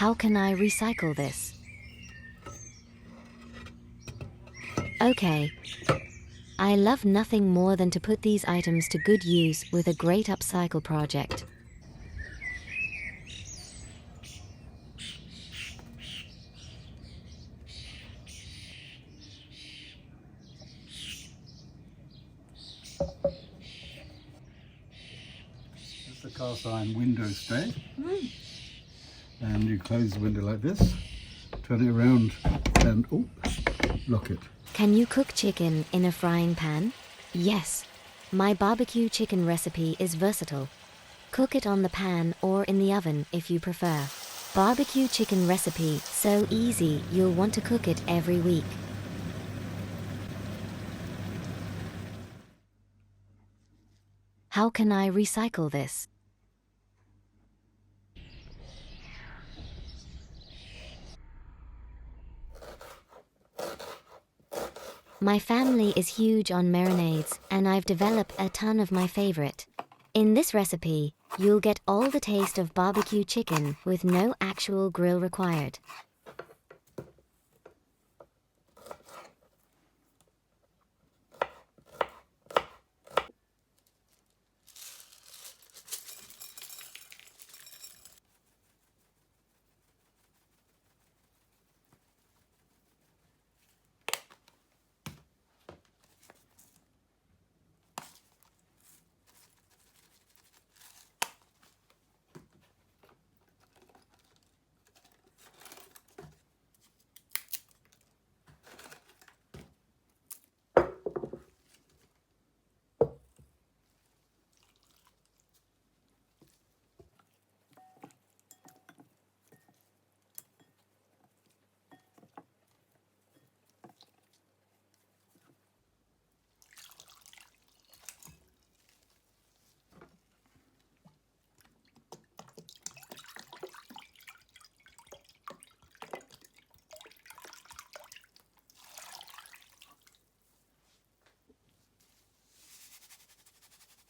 How can I recycle this? Okay. I love nothing more than to put these items to good use with a great upcycle project. That's the cast iron window stay. And you close the window like this, turn it around and lock it. Can you cook chicken in a frying pan? Yes. My barbecue chicken recipe is versatile. Cook it on the pan or in the oven if you prefer. Barbecue chicken recipe, so easy you'll want to cook it every week. How can I recycle this? My family is huge on marinades, and I've developed a ton of my favorite. In this recipe, you'll get all the taste of barbecue chicken with no actual grill required.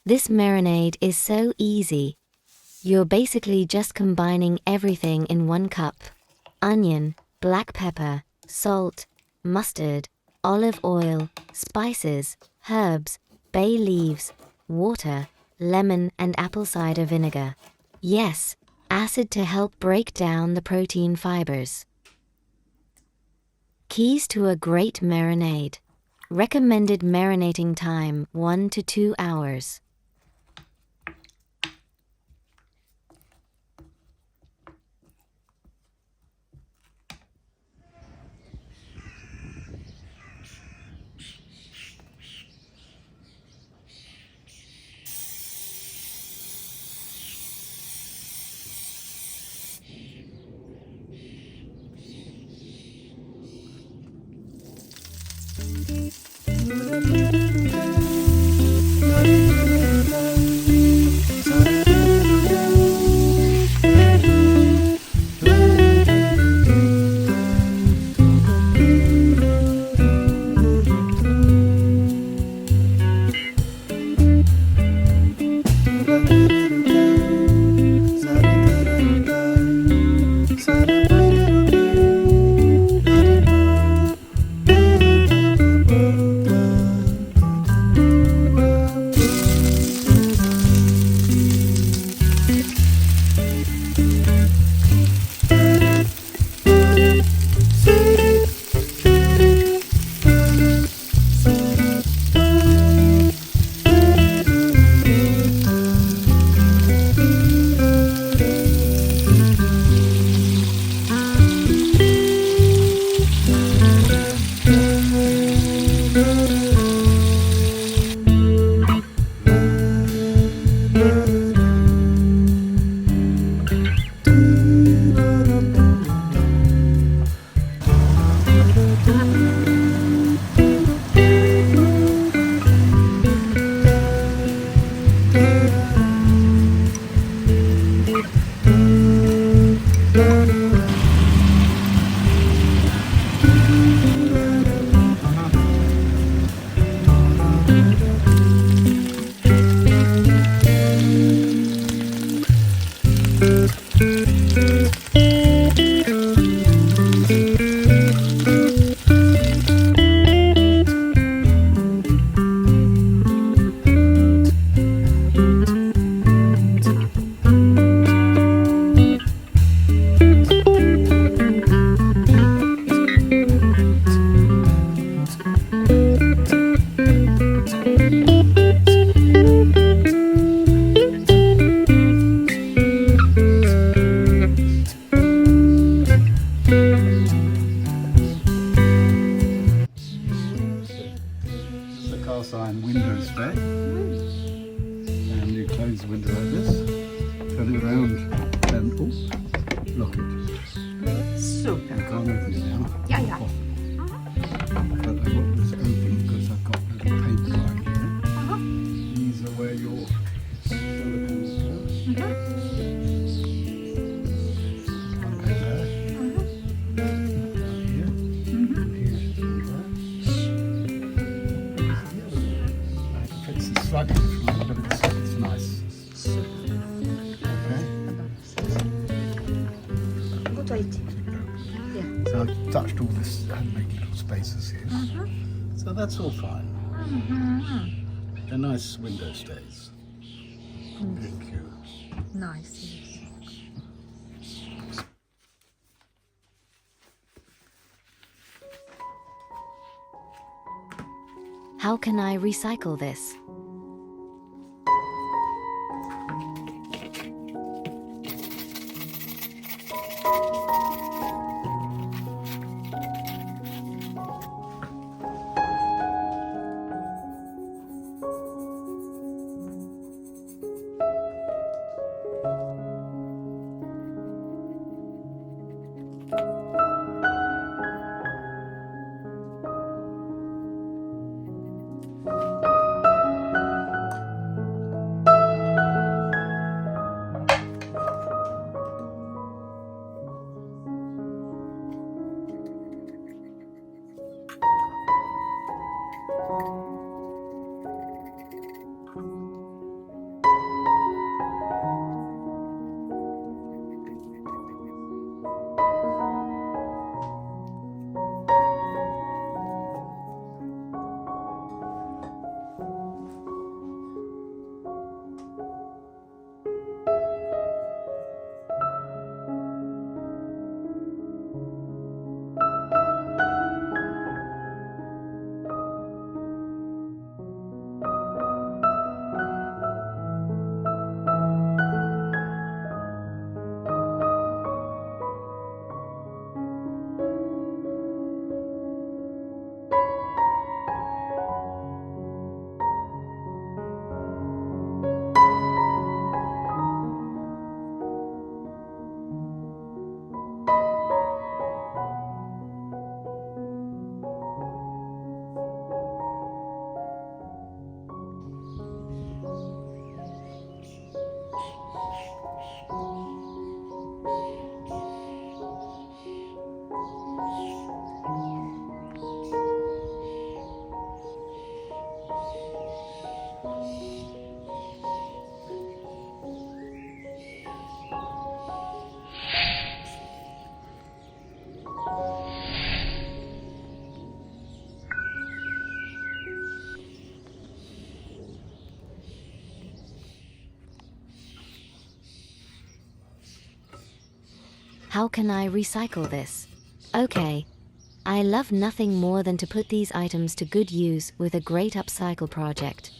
This marinade is so easy. You're basically just combining everything in one cup. Onion, black pepper, salt, mustard, olive oil, spices, herbs, bay leaves, water, lemon and apple cider vinegar. Yes, acid to help break down the protein fibers. Keys to a great marinade. Recommended marinating time 1 to 2 hours. and window stay. And you close the window like this, turn it around, and oh, lock it. Super. I can't open it now. Yeah, yeah. But I want this open because I've got little paint line here. These are where your silicone goes. One goes there. Here. And here. I have to fix it slightly differently, but it's nice. Okay. もうちょいち。 So I've touched all this and made little spaces here. So that's all fine. They're nice window stays. Thank you. Nice. How can I recycle this? How can I recycle this? Okay. I love nothing more than to put these items to good use with a great upcycle project.